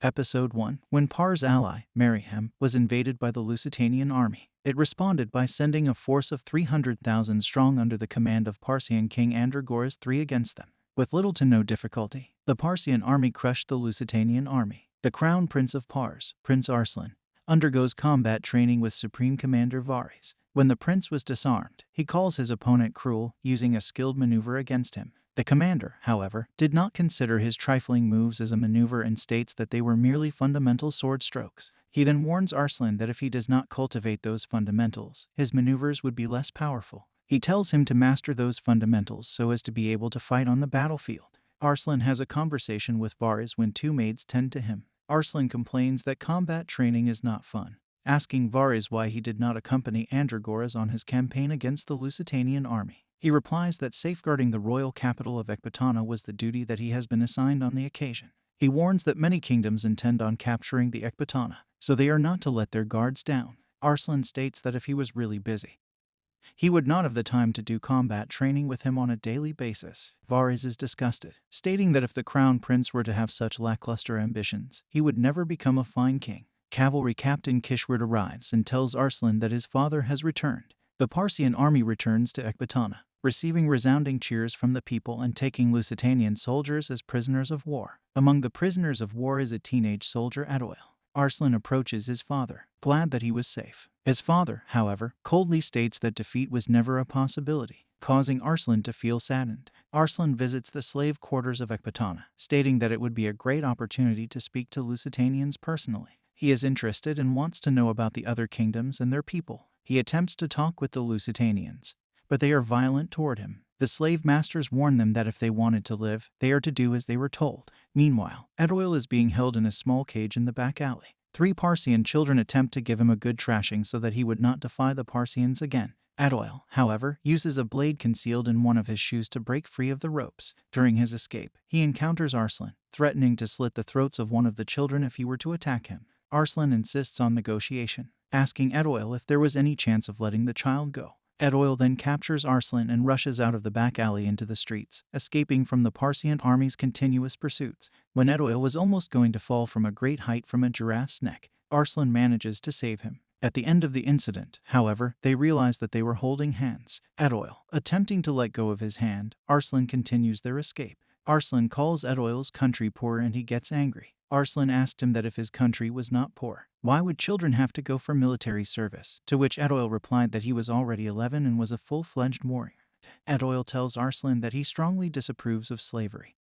Episode 1. When Par's ally, Meriham, was invaded by the Lusitanian army, it responded by sending a force of 300,000 strong under the command of Parsian King Andragoras III against them. With little to no difficulty, the Parsian army crushed the Lusitanian army. The crown prince of Parse, Prince Arslan, undergoes combat training with Supreme Commander Varys. When the prince was disarmed, he calls his opponent cruel, using a skilled maneuver against him. The commander, however, did not consider his trifling moves as a maneuver and states that they were merely fundamental sword strokes. He then warns Arslan that if he does not cultivate those fundamentals, his maneuvers would be less powerful. He tells him to master those fundamentals so as to be able to fight on the battlefield. Arslan has a conversation with Varys when two maids tend to him. Arslan complains that combat training is not fun, asking Varys why he did not accompany Andragoras on his campaign against the Lusitanian army. He replies that safeguarding the royal capital of Ecbatana was the duty that he has been assigned on the occasion. He warns that many kingdoms intend on capturing the Ecbatana, so they are not to let their guards down. Arslan states that if he was really busy, he would not have the time to do combat training with him on a daily basis. Varys is disgusted, stating that if the crown prince were to have such lackluster ambitions, he would never become a fine king. Cavalry Captain Kishward arrives and tells Arslan that his father has returned. The Parsian army returns to Ecbatana, receiving resounding cheers from the people and taking Lusitanian soldiers as prisoners of war. Among the prisoners of war is a teenage soldier Adoil. Arslan approaches his father, glad that he was safe. His father, however, coldly states that defeat was never a possibility, causing Arslan to feel saddened. Arslan visits the slave quarters of Ecbatana, stating that it would be a great opportunity to speak to Lusitanians personally. He is interested and wants to know about the other kingdoms and their people. He attempts to talk with the Lusitanians, but they are violent toward him. The slave masters warn them that if they wanted to live, they are to do as they were told. Meanwhile, Adoil is being held in a small cage in the back alley. 3 Parsian children attempt to give him a good trashing so that he would not defy the Parsians again. Adoil, however, uses a blade concealed in one of his shoes to break free of the ropes. During his escape, he encounters Arslan, threatening to slit the throats of one of the children if he were to attack him. Arslan insists on negotiation, asking Adoil if there was any chance of letting the child go. Adoil then captures Arslan and rushes out of the back alley into the streets, escaping from the Parsian army's continuous pursuits. When Adoil was almost going to fall from a great height from a giraffe's neck, Arslan manages to save him. At the end of the incident, however, they realize that they were holding hands. Adoil, attempting to let go of his hand, Arslan continues their escape. Arslan calls Adoil's country poor and he gets angry. Arslan asked him that if his country was not poor, why would children have to go for military service? To which Adoil replied that he was already 11 and was a full-fledged warrior. Adoil tells Arslan that he strongly disapproves of slavery,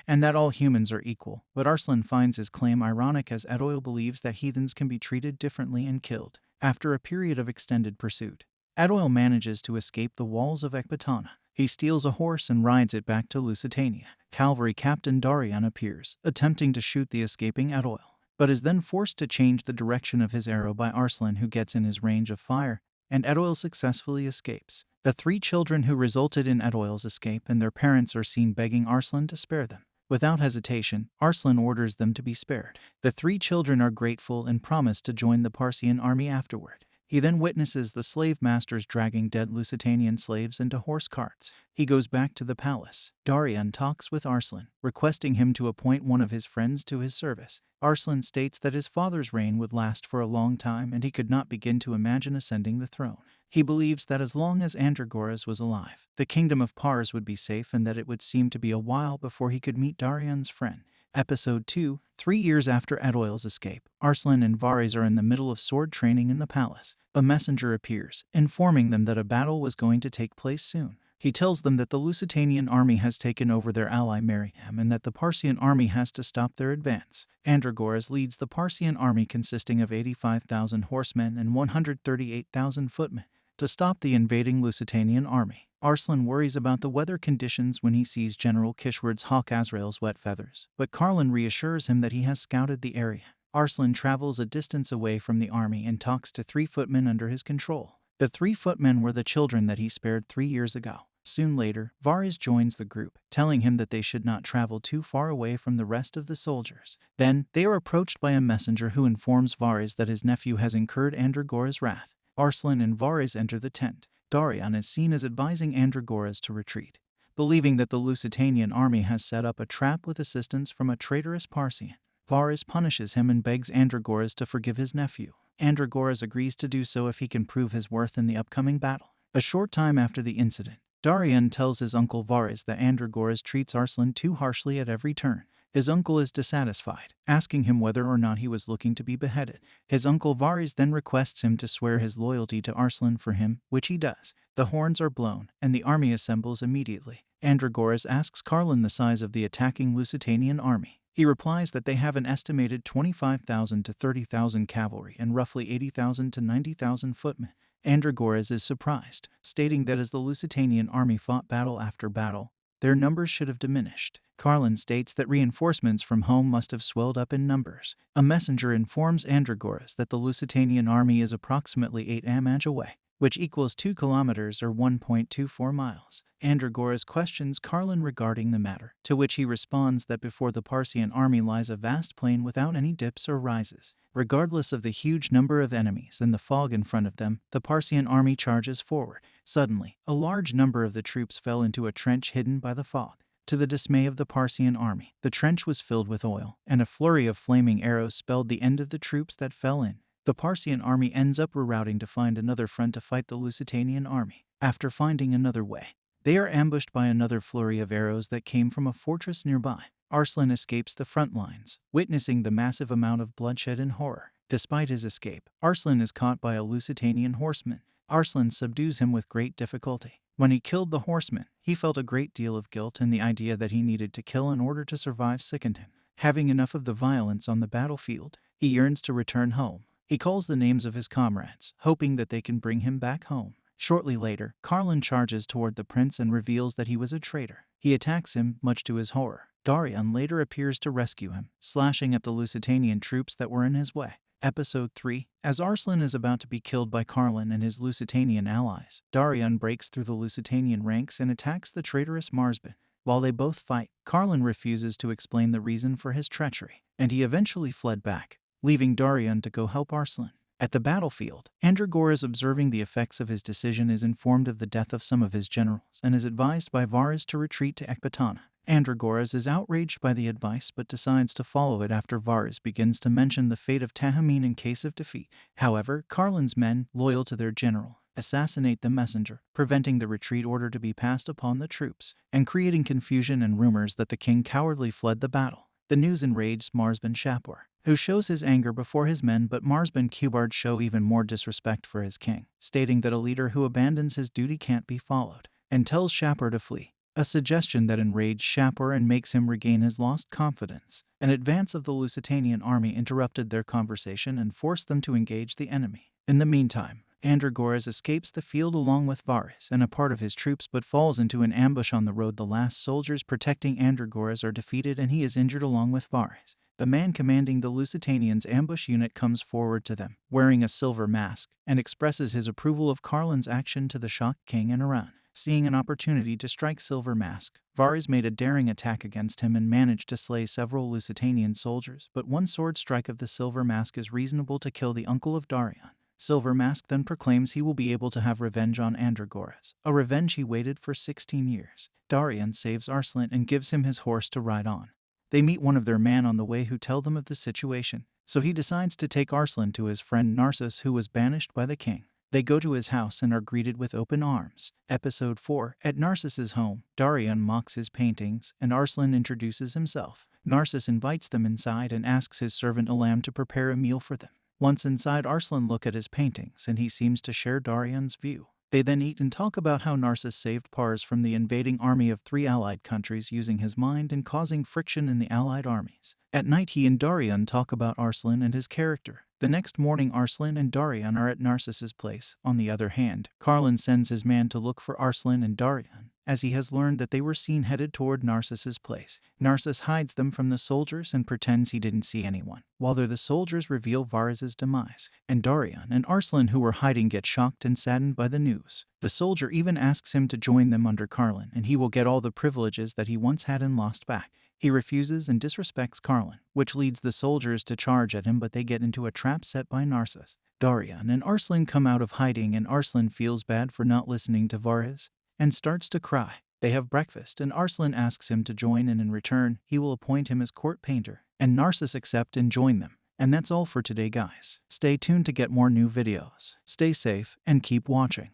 and that all humans are equal, but Arslan finds his claim ironic as Adoil believes that heathens can be treated differently and killed. After a period of extended pursuit, Adoil manages to escape the walls of Ecbatana. He steals a horse and rides it back to Lusitania. Cavalry Captain Darian appears, attempting to shoot the escaping Adoil, but is then forced to change the direction of his arrow by Arslan, who gets in his range of fire, and Adoil successfully escapes. The 3 children who resulted in Adoil's escape and their parents are seen begging Arslan to spare them. Without hesitation, Arslan orders them to be spared. The 3 children are grateful and promise to join the Parsian army afterward. He then witnesses the slave masters dragging dead Lusitanian slaves into horse carts. He goes back to the palace. Darian talks with Arslan, requesting him to appoint one of his friends to his service. Arslan states that his father's reign would last for a long time and he could not begin to imagine ascending the throne. He believes that as long as Andragoras was alive, the kingdom of Parse would be safe and that it would seem to be a while before he could meet Darian's friend. Episode 2. 3 years after Adoil's escape, Arslan and Varys are in the middle of sword training in the palace. A messenger appears, informing them that a battle was going to take place soon. He tells them that the Lusitanian army has taken over their ally Meriham and that the Parsian army has to stop their advance. Andragoras leads the Parsian army consisting of 85,000 horsemen and 138,000 footmen to stop the invading Lusitanian army. Arslan worries about the weather conditions when he sees General Kishward's hawk Azrael's wet feathers, but Carlin reassures him that he has scouted the area. Arslan travels a distance away from the army and talks to 3 footmen under his control. The 3 footmen were the children that he spared 3 years ago. Soon later, Varys joins the group, telling him that they should not travel too far away from the rest of the soldiers. Then, they are approached by a messenger who informs Varys that his nephew has incurred Andragoras' wrath. Arslan and Varys enter the tent. Darian is seen as advising Andragoras to retreat, believing that the Lusitanian army has set up a trap with assistance from a traitorous Parsian. Varys punishes him and begs Andragoras to forgive his nephew. Andragoras agrees to do so if he can prove his worth in the upcoming battle. A short time after the incident, Darion tells his uncle Varys that Andragoras treats Arslan too harshly at every turn. His uncle is dissatisfied, asking him whether or not he was looking to be beheaded. His uncle Varys then requests him to swear his loyalty to Arslan for him, which he does. The horns are blown, and the army assembles immediately. Andragoras asks Carlin the size of the attacking Lusitanian army. He replies that they have an estimated 25,000 to 30,000 cavalry and roughly 80,000 to 90,000 footmen. Andragoras is surprised, stating that as the Lusitanian army fought battle after battle, their numbers should have diminished. Carlin states that reinforcements from home must have swelled up in numbers. A messenger informs Andragoras that the Lusitanian army is approximately 8 amaj away, which equals 2 kilometers or 1.24 miles. Andragoras questions Carlin regarding the matter, to which he responds that before the Parsian army lies a vast plain without any dips or rises. Regardless of the huge number of enemies and the fog in front of them, the Parsian army charges forward. Suddenly, a large number of the troops fell into a trench hidden by the fog. To the dismay of the Parsian army, the trench was filled with oil, and a flurry of flaming arrows spelled the end of the troops that fell in. The Parsian army ends up rerouting to find another front to fight the Lusitanian army. After finding another way, they are ambushed by another flurry of arrows that came from a fortress nearby. Arslan escapes the front lines, witnessing the massive amount of bloodshed and horror. Despite his escape, Arslan is caught by a Lusitanian horseman. Arslan subdues him with great difficulty. When he killed the horseman, he felt a great deal of guilt, and the idea that he needed to kill in order to survive sickened him. Having enough of the violence on the battlefield, he yearns to return home. He calls the names of his comrades, hoping that they can bring him back home. Shortly later, Carlin charges toward the prince and reveals that he was a traitor. He attacks him, much to his horror. Darion later appears to rescue him, slashing at the Lusitanian troops that were in his way. Episode 3. As Arslan is about to be killed by Carlin and his Lusitanian allies, Darion breaks through the Lusitanian ranks and attacks the traitorous Marsben. While they both fight, Carlin refuses to explain the reason for his treachery, and he eventually fled back, leaving Darion to go help Arslan. At the battlefield, Andragoras, observing the effects of his decision, is informed of the death of some of his generals and is advised by Varys to retreat to Ecbatana. Andragoras is outraged by the advice but decides to follow it after Varys begins to mention the fate of Tahameen in case of defeat. However, Carlin's men, loyal to their general, assassinate the messenger, preventing the retreat order to be passed upon the troops, and creating confusion and rumors that the king cowardly fled the battle. The news enraged Marsben Shapur, who shows his anger before his men, but Marsben Cubard show even more disrespect for his king, stating that a leader who abandons his duty can't be followed, and tells Shapur to flee. A suggestion that enraged Shapur and makes him regain his lost confidence. An advance of the Lusitanian army interrupted their conversation and forced them to engage the enemy. In the meantime, Andragoras escapes the field along with Varys and a part of his troops, but falls into an ambush on the road. The last soldiers protecting Andragoras are defeated and he is injured along with Varys. The man commanding the Lusitanians' ambush unit comes forward to them, wearing a silver mask, and expresses his approval of Carlin's action to the shocked king and Iran. Seeing an opportunity to strike Silver Mask, Varys made a daring attack against him and managed to slay several Lusitanian soldiers, but one sword strike of the Silver Mask is reasonable to kill the uncle of Darion. Silver Mask then proclaims he will be able to have revenge on Andragoras, a revenge he waited for 16 years. Darion saves Arslan and gives him his horse to ride on. They meet one of their men on the way who tell them of the situation, so he decides to take Arslan to his friend Narcissus, who was banished by the king. They go to his house and are greeted with open arms. Episode 4. At Narcissus' home, Darion mocks his paintings, and Arslan introduces himself. Narcissus invites them inside and asks his servant Elam to prepare a meal for them. Once inside, Arslan looks at his paintings, and he seems to share Darion's view. They then eat and talk about how Narcissus saved Parse from the invading army of 3 allied countries using his mind and causing friction in the allied armies. At night, he and Darion talk about Arslan and his character. The next morning, Arslan and Darion are at Narcissus' place. On the other hand, Carlin sends his man to look for Arslan and Darion, as he has learned that they were seen headed toward Narcissus' place. Narcissus hides them from the soldiers and pretends he didn't see anyone, while the soldiers reveal Varys' demise, and Darion and Arslan, who were hiding, get shocked and saddened by the news. The soldier even asks him to join them under Carlin, and he will get all the privileges that he once had and lost back. He refuses and disrespects Carlin, which leads the soldiers to charge at him, but they get into a trap set by Narcissus. Darion and Arslan come out of hiding, and Arslan feels bad for not listening to Varys and starts to cry. They have breakfast, and Arslan asks him to join, and in return, he will appoint him as court painter. and Narcissus accept and join them. And that's all for today, guys. Stay tuned to get more new videos. Stay safe and keep watching.